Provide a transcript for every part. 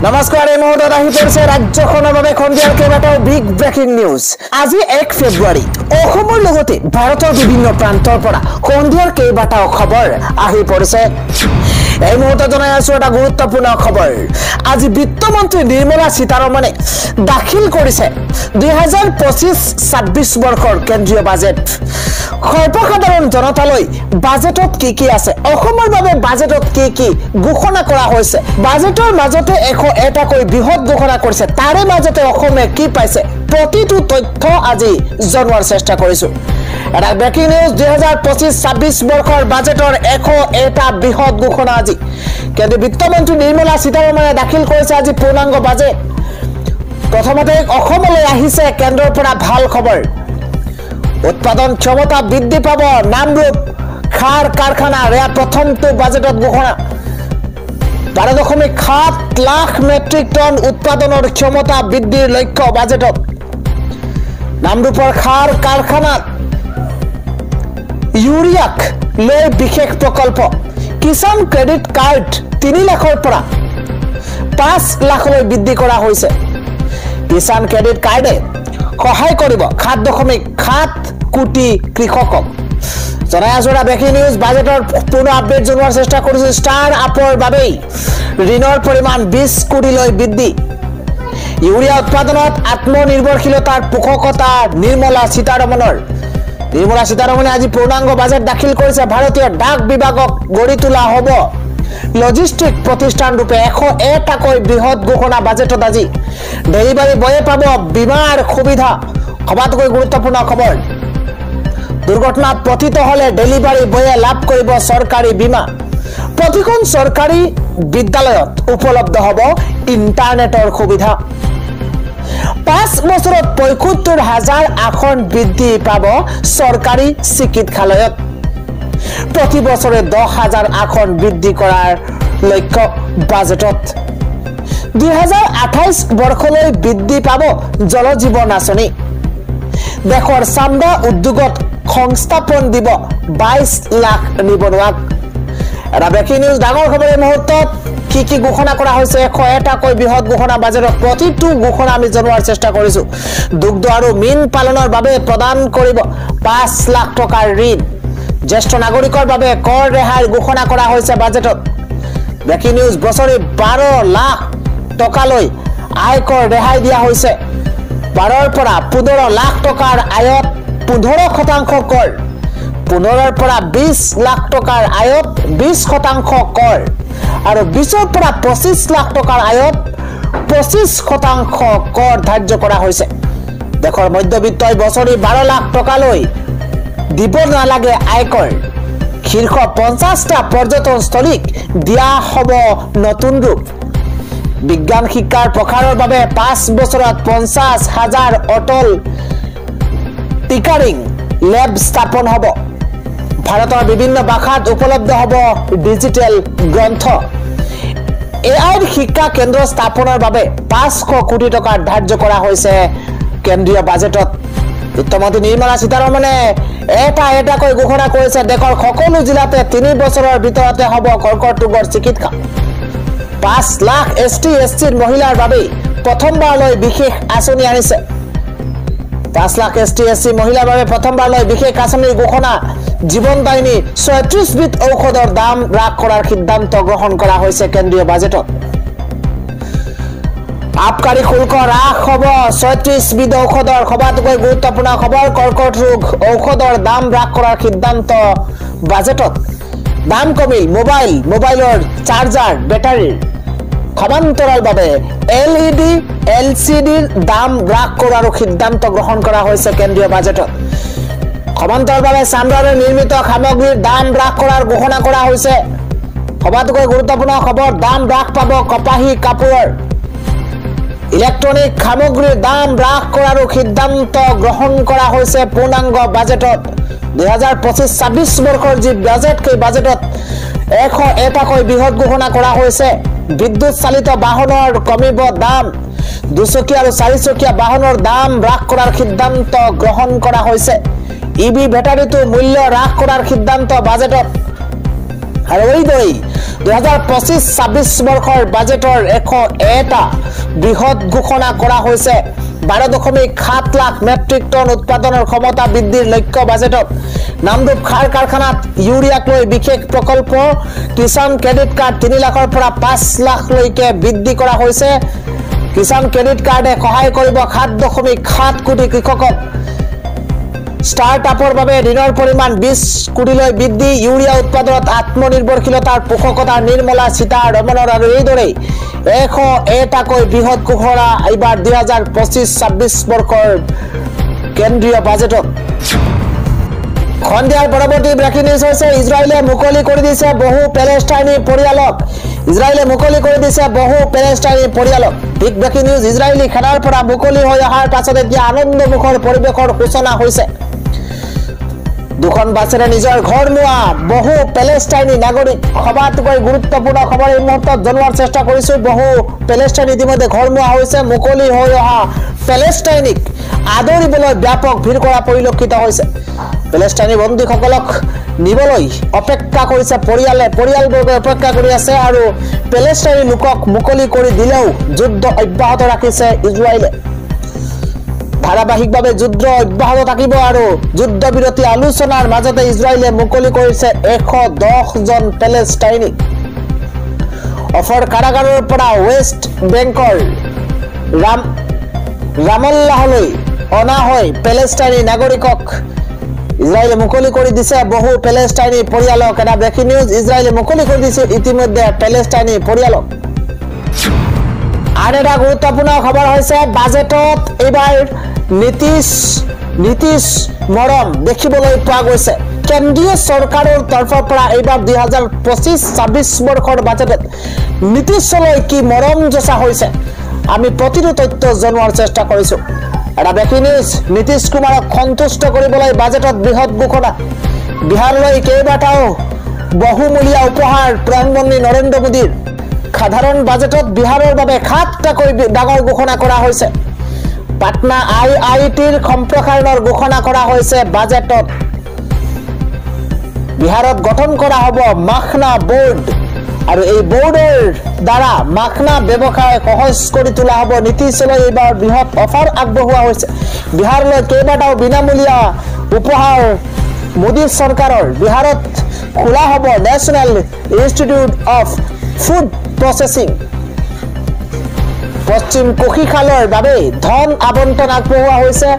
নমস্কাৰ এই মুহূৰ্তত আহি পৰিছে ৰাজ্যখনৰ বাবে খন্দিয়াৰ কেইবাটাও বিগ ব্ৰেকিং নিউজ। আজি 1 ফেব্ৰুৱাৰী অসমৰ লগতে ভাৰতৰ বিভিন্ন প্ৰান্তৰ পৰা খন্দিয়াৰ কেইবাটাও খবৰ আহি পৰিছে। এই মুহূৰ্তত জনাই আছো এটা গুৰুত্বপূৰ্ণ খবৰ। আজি বিত্তমন্ত্ৰী নিৰ্মলা সীতাৰমণে দাখিল কৰিছে 2025-26 বৰ্ষৰ কেন্দ্ৰীয় বাজেট। সৰ্বসাধাৰণ জনতালৈ বাজেটত কি আছে, অসমৰ বাবে বাজেটত কি ঘোষণা কৰা হৈছে, বাজেটৰ মাজতে এটাকৈ বৃহৎ ঘোষণা কৰিছে, তাৰে মাজতে অসমে কি পাইছে, প্ৰতিটো তথ্য আজি জনোৱাৰ চেষ্টা কৰিছো। এটা ব্ৰেকিং নিউজ 2025-26 বৰ্ষৰ বাজেটৰ এটা বৃহৎ ঘোষণা আজি কেন্দ্ৰীয় বিত্তমন্ত্ৰী নিৰ্মলা সীতাৰমণে দাখিল কৰিছে আজি পূৰ্ণাংগ বাজেট। প্ৰথমতে অসমলৈ আহিছে কেন্দ্ৰৰ পৰা ভাল খবৰ। উৎপাদন ক্ষমতা বৃদ্ধি পাব, নামৰূপ খাৰ কাৰখানাৰ এয়া প্ৰথমটো বাজেটত ঘোষণা। 12.7 লাখ মেট্ৰিক টন উৎপাদনৰ ক্ষমতা বৃদ্ধিৰ লক্ষ্য বাজেটত। নামৰূপৰ খাৰ কাৰখানাত ইউৰিয়াক লৈ বিশেষ প্ৰকল্প। কিষাণ ক্ৰেডিট কাৰ্ড 3 লাখৰ পৰা 5 লাখলৈ বৃদ্ধি কৰা হৈছে। কিষাণ ক্ৰেডিট কাৰ্ডে সহায় কৰিব 7.7 কোটি কৃষকক। জনাই আছো এটা ব্ৰেকিং নিউজ। বাজেটৰ পূৰ্ণ আপডেট জনোৱাৰ চেষ্টা কৰিছো। ষ্টাৰ আপৰ বাবেই ঋণৰ পৰিমাণ 20 কোটিলৈ বৃদ্ধি। ইউৰিয়া উৎপাদনত আত্মনিৰ্ভৰশীলতাৰ পোষকতা নিৰ্মলা সীতাৰমণৰ। নিৰ্মলা সীতাৰমণে আজি পূৰ্ণাংগ বাজেট দাখিল কৰিছে। ভাৰতীয় ডাক বিভাগক গঢ়ি তোলা হ'ব লজিষ্টিক প্ৰতিষ্ঠান ৰূপে। 101টাকৈ বৃহৎ ঘোষণা বাজেটত আজি। ডেলিভাৰী বয়ে পাব বীমাৰ সুবিধা। সবাতোকৈ গুৰুত্বপূৰ্ণ খবৰ। দুৰ্ঘটনাত পতিত হলে ডেলিভাৰী বয়ে লাভ কৰিব চৰকাৰী বীমা। প্ৰতিখন চৰকাৰী বিদ্যালয়ত উপলব্ধ হ'ব ইণ্টাৰনেটৰ সুবিধা। 5 বছৰত 75,000 আসন বৃদ্ধি পাব চৰকাৰী চিকিৎসালয়ত। প্ৰতি বছৰে 10,000 আসন বৃদ্ধি কৰাৰ লক্ষ্য বাজেটত। 2028 বৰ্ষলৈ বৃদ্ধি পাব জল জীৱন আঁচনি। দেশৰ চামৰা উদ্যোগত সংস্থাপন দিব 22 লাখ নিবনুৱাক। এটা ব্ৰেকিং নিউজ ডাঙৰ খবৰ এই মুহূৰ্তত। কি ঘোষণা কৰা হৈছে 101টাকৈ বৃহৎ ঘোষণা বাজেটত। প্ৰতিটো ঘোষণা আমি জনোৱাৰ চেষ্টা কৰিছো। দুগ্ধ আৰু মীন পালনৰ বাবে প্ৰদান কৰিব 5 লাখ টকাৰ ঋণ। জ্যেষ্ঠ নাগৰিকৰ বাবে কৰ ৰেহাইৰ ঘোষণা কৰা হৈছে বাজেটত। ব্ৰেকিং নিউজ বছৰি 12 লাখ টকালৈ আয়কৰ ৰেহাই দিয়া হৈছে। 12ৰ পৰা 15 লাখ টকাৰ আয়ত 15% কৰ। 15ৰ পৰা 20 লাখ টকাৰ আয়ত 20% কৰ। আৰু 20ৰ পৰা 25 লাখ টকাৰ আয়ত 25% কৰ ধাৰ্য কৰা হৈছে। দেশৰ মধ্যবিত্তই বছৰি 12 লাখ টকালৈ দিব নালাগে আয়কৰ। শীৰ্ষ 50টা পৰ্যটনস্থলীক দিয়া হ'ব নতুন ৰূপ। বিজ্ঞান শিক্ষাৰ প্ৰসাৰৰ বাবে 5 বছৰত 50,000 অটল টিকাৰিং লেব স্থাপন হ'ব। ভাৰতৰ বিভিন্ন ভাষাত উপলব্ধ হ'ব ডিজিটেল গ্ৰন্থ। এআইৰ শিক্ষা কেন্দ্ৰ স্থাপনৰ বাবে 500 কোটি টকা ধাৰ্য কৰা হৈছে কেন্দ্ৰীয় বাজেটত। বিত্তমন্ত্ৰী নিৰ্মলা সীতাৰমণে এটাকৈ ঘোষণা কৰিছে। দেশৰ সকলো জিলাতে 3 বছৰৰ ভিতৰতে হ'ব কৰ্কট ৰোগৰ চিকিৎসা। 5 লাখ ST/SC মহিলাৰ বাবে প্ৰথমবাৰলৈ বিশেষ আঁচনি আনিছে। 5 লাখ ST/SC মহিলাৰ বাবে প্ৰথমবাৰলৈ বিশেষ আঁচনিৰ ঘোষণা। জীৱনদায়িনী 36 বিধ ঔষধৰ দাম হ্ৰাস কৰাৰ সিদ্ধান্ত গ্ৰহণ কৰা হৈছে কেন্দ্ৰীয় বাজেটত। আবকাৰী শুল্ক হ্ৰাস হ'ব 36 বিধ ঔষধৰ। সবাতোকৈ গুৰুত্বপূৰ্ণ খবৰ। কৰ্কট ৰোগ ঔষধৰ দাম হ্ৰাস কৰাৰ সিদ্ধান্ত বাজেটত। দাম কমিল মোবাইলৰ চাৰ্জাৰ বেটাৰীৰ। সমান্তৰালভাৱে LED LCDৰ দাম হ্ৰাস কৰাৰ সিদ্ধান্ত গ্ৰহণ কৰা হৈছে কেন্দ্ৰীয় বাজেটত। সমান্তৰালভাৱে চামৰাৰে নিৰ্মিত সামগ্ৰীৰ দাম হ্ৰাস কৰাৰ ঘোষণা কৰা হৈছে। সবাতোকৈ গুৰুত্বপূৰ্ণ খবৰ। দাম হ্ৰাস পাব কপাহী কাপোৰৰ। ইলেক্ট্ৰনিক সামগ্ৰীৰ দাম হ্ৰাস কৰাৰ সিদ্ধান্ত গ্ৰহণ কৰা হৈছে পূৰ্ণাংগ বাজেটত। 2025-26 বৰ্ষৰ যি বাজেট, সেই বাজেটত 101টাকৈ বৃহৎ ঘোষণা কৰা হৈছে। বিদ্যুৎ চালিত বাহনৰ কমিব দাম। 2চকীয়া আৰু 4চকীয়া বাহনৰ দাম হ্ৰাস কৰাৰ সিদ্ধান্ত গ্ৰহণ কৰা হৈছে। EV বেটাৰীটো মূল্য হ্ৰাস কৰাৰ সিদ্ধান্ত বাজেটত। আৰু এইদৰেই 2025-26 বৰ্ষৰ বাজেটৰ 101টা বৃহৎ ঘোষণা কৰা হৈছে 12.7 লাখ মেট্ৰিক টন উৎপাদনৰ ক্ষমতা বৃদ্ধিৰ লক্ষ্য বাজেটত নামৰূপ খাৰ কাৰখানাত ইউৰিয়াক লৈ বিশেষ প্ৰকল্প কিষাণ ক্ৰেডিট কাৰ্ড 3 লাখৰ পৰা 5 লাখলৈকে বৃদ্ধি কৰা হৈছে কিষাণ ক্ৰেডিট কাৰ্ডে সহায় কৰিব 7.7 কোটি কৃষকক ষ্টাৰ্টআপৰ বাবে ঋণৰ পৰিমাণ 20 কোটিলৈ বৃদ্ধি ইউৰিয়া উৎপাদনত আত্মনিৰ্ভৰশীলতাৰ পোষকতা নিৰ্মলা সীতাৰমণৰ আৰু এইদৰে 101টাকৈ বৃহৎ ঘোষণা এইবাৰ 2025-26 বৰ্ষৰ কেন্দ্ৰীয় বাজেটত সন্ধিয়াৰ পৰৱৰ্তী ব্ৰেকিং নিউজ হৈছে ইজৰাইলে মুকলি কৰি দিছে বহু পেলেষ্টাইনী পৰিয়ালক বিগ ব্ৰেকিং নিউজ ইজৰাইলী সেনাৰ পৰা মুকলি হৈ অহাৰ পাছত এতিয়া আনন্দমুখৰ পৰিৱেশৰ সূচনা হৈছে দুখন বাছেৰে নিজৰ ঘৰ মোৱা বহু পেলেষ্টাইনী নাগৰিক সবাতোকৈ গুৰুত্বপূৰ্ণ খবৰ এই মুহূৰ্তত জনোৱাৰ চেষ্টা কৰিছো বহু পেলেষ্টাইনী ইতিমধ্যে ঘৰ মোৱা হৈছে মুকলি হৈ অহা পেলেষ্টাইনীক আদৰিবলৈ ব্যাপক ভিৰ কৰা পৰিলক্ষিত হৈছে পেলেষ্টাইনী বন্দীসকলক নিবলৈ অপেক্ষা কৰিছে পৰিয়ালবৰ্গে অপেক্ষা কৰি আছে আৰু পেলেষ্টাইনী লোকক মুকলি কৰি দিলেও যুদ্ধ অব্যাহত ৰাখিছে ইজৰাইলে ধাৰাবাহিকভাৱে যুদ্ধ অব্যাহত থাকিব আৰু যুদ্ধবিৰতি আলোচনাৰ মাজতে ইজৰাইলে মুকলি কৰিছে 110 জন পেলেষ্টাইনী অফৰ কাৰাগাৰৰ পৰা ৱেষ্ট বেংকৰ ৰামল্লাহলৈ অনা হয় পেলেষ্টাইনী নাগৰিকক ইজৰাইলে মুকলি কৰি দিছে বহু পেলেষ্টাইনী পৰিয়ালক এটা ব্ৰেকিং নিউজ ইজৰাইলে মুকলি কৰি দিছে ইতিমধ্যে পেলেষ্টাইনী পৰিয়ালক আৰু এটা গুৰুত্বপূৰ্ণ খবৰ হৈছে বাজেটত এইবাৰ নীতিশ মৰম দেখিবলৈ পোৱা গৈছে কেন্দ্ৰীয় চৰকাৰৰ তৰফৰ পৰা এইবাৰ 2025-26 বৰ্ষৰ বাজেটত নীতিশলৈ কি মৰম জচা হৈছে আমি প্ৰতিটো তথ্য জনোৱাৰ চেষ্টা কৰিছো এটা ব্ৰেকিং নিউজ নীতিশ কুমাৰক সন্তুষ্ট কৰিবলৈ বাজেটত বৃহৎ ঘোষণা বিহাৰলৈ কেইবাটাও বহুমূলীয়া উপহাৰ প্ৰধানমন্ত্ৰী নৰেন্দ্ৰ মোদীৰ সাধাৰণ বাজেটত বিহাৰৰ বাবে 7টাকৈ ডাঙৰ ঘোষণা কৰা হৈছে পাটনা IITৰ সম্প্ৰসাৰণৰ ঘোষণা কৰা হৈছে বাজেটত বিহাৰত গঠন কৰা হ'ব মাখনা বোৰ্ড আৰু এই বোৰ্ডৰ দ্বাৰা মাখনা ব্যৱসায় সহজ কৰি তোলা হ'ব নীতিশলৈ এইবাৰ বৃহৎ অফাৰ আগবঢ়োৱা হৈছে বিহাৰলৈ কেইবাটাও বিনামূলীয়া উপহাৰ মোদী চৰকাৰৰ বিহাৰত খোলা হ'ব national institute of food processing পশ্চিম কোশিখালৰ বাবে ধন আবণ্টন আগবঢ়োৱা হৈছে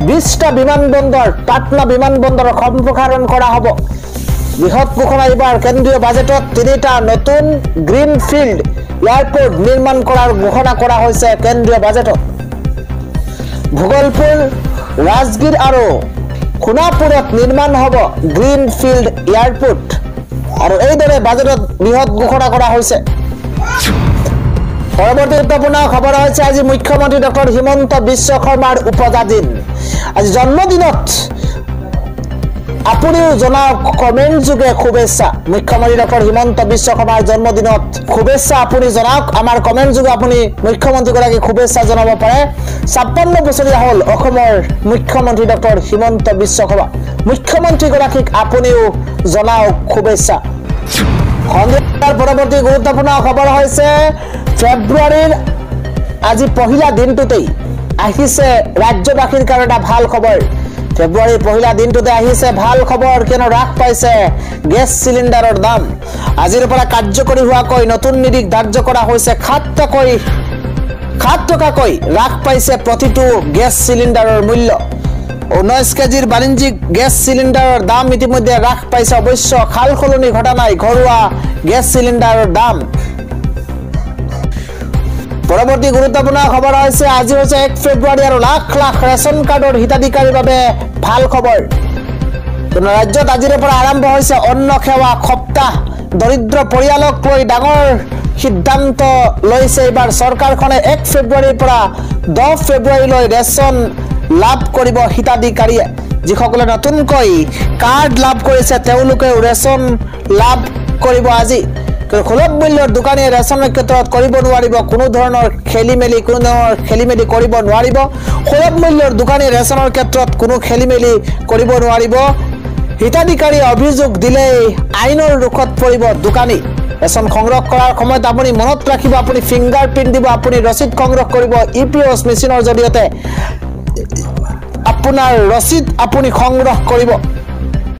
20টা বিমানবন্দৰ পাটনা বিমানবন্দৰৰ সম্প্ৰসাৰণ কৰা হ'ব বৃহৎ ঘোষণা এইবাৰ কেন্দ্ৰীয় বাজেটত 3টা নতুন গ্ৰীণফিল্ড এয়াৰপোৰ্ট নিৰ্মাণ কৰাৰ ঘোষণা কৰা হৈছে কেন্দ্ৰীয় বাজেটত ভোগলপুৰ ৰাজগীৰ আৰু সোণাপুৰত নিৰ্মাণ হ'ব গ্ৰীণফিল্ড এয়াৰপোৰ্ট আৰু এইদৰে বাজেটত বৃহৎ ঘোষণা কৰা হৈছে পৰৱৰ্তী গুৰুত্বপূৰ্ণ খবৰ হৈছে আজি মুখ্যমন্ত্ৰী ডক্টৰ হিমন্ত বিশ্ব শৰ্মাৰ উপজা দিন আজি জন্মদিনত আপুনিও জনাওক কমেন্ট যোগে শুভেচ্ছা মুখ্যমন্ত্ৰী ডক্টৰ হিমন্ত বিশ্ব শৰ্মাৰ জন্মদিনত শুভেচ্ছা আপুনি জনাওক আমাৰ কমেন্ট যোগে আপুনি মুখ্যমন্ত্ৰীগৰাকীক শুভেচ্ছা জনাব পাৰে 56 বছৰীয়া হ'ল অসমৰ মুখ্যমন্ত্ৰী ডক্টৰ হিমন্ত বিশ্ব শৰ্মা মুখ্যমন্ত্ৰীগৰাকীক আপুনিও জনাওক শুভেচ্ছা সন্ধিয়াৰ পৰৱৰ্তী গুৰুত্বপূৰ্ণ খবৰ হৈছে ফেব্ৰুৱাৰীৰ আজি পহিলা দিনটোতেই আহিছে ৰাজ্যবাসীৰ কাৰণে এটা ভাল খবৰ ফেব্ৰুৱাৰীৰ পহিলা দিনটোতে আহিছে ভাল খবৰ কিয়নো হ্ৰাস পাইছে গেছ চিলিণ্ডাৰৰ দাম আজিৰ পৰা কাৰ্যকৰী হোৱাকৈ নতুন নিৰিখ ধাৰ্য কৰা হৈছে 7 টকাকৈ হ্ৰাস পাইছে প্ৰতিটো গেছ চিলিণ্ডাৰৰ মূল্য 19 কেজিৰ বাণিজ্যিক গেছ চিলিণ্ডাৰৰ দাম ইতিমধ্যে হ্ৰাস পাইছে অৱশ্য খাল খলনি ঘটা নাই ঘৰুৱা গেছ চিলিণ্ডাৰৰ দাম পৰৱৰ্তী গুৰুত্বপূৰ্ণ খবৰ হৈছে আজি হৈছে 1 ফেব্ৰুৱাৰী আৰু লাখ লাখ ৰেচন কাৰ্ডৰ হিতাধিকাৰীৰ বাবে ভাল খবৰ ৰাজ্যত আজিৰ পৰা আৰম্ভ হৈছে অন্ন সেৱা সপ্তাহ দৰিদ্ৰ পৰিয়ালক লৈ ডাঙৰ সিদ্ধান্ত লৈছে এইবাৰ চৰকাৰখনে 1 ফেব্ৰুৱাৰীৰ পৰা 10 ফেব্ৰুৱাৰীলৈ ৰেচন লাভ কৰিব হিতাধিকাৰীয়ে যিসকলে নতুনকৈ কাৰ্ড লাভ কৰিছে তেওঁলোকেও ৰেচন লাভ কৰিব আজি সুলভ মূল্যৰ দোকানীয়ে ৰেচনৰ ক্ষেত্ৰত কৰিব নোৱাৰিব কোনো ধৰণৰ খেলিমেলি কৰিব নোৱাৰিব সুলভ মূল্যৰ দোকানীয়ে ৰেচনৰ ক্ষেত্ৰত কোনো খেলিমেলি কৰিব নোৱাৰিব হিতাধিকাৰীয়ে অভিযোগ দিলেই আইনৰ ৰুখত পৰিব দোকানী ৰেচন সংগ্ৰহ কৰাৰ সময়ত আপুনি মনত ৰাখিব আপুনি ফিংগাৰপ্ৰিণ্ট দিব আপুনি ৰচিদ সংগ্ৰহ কৰিব ইপিএছ মেচিনৰ জৰিয়তে আপোনাৰ ৰচিদ আপুনি সংগ্ৰহ কৰিব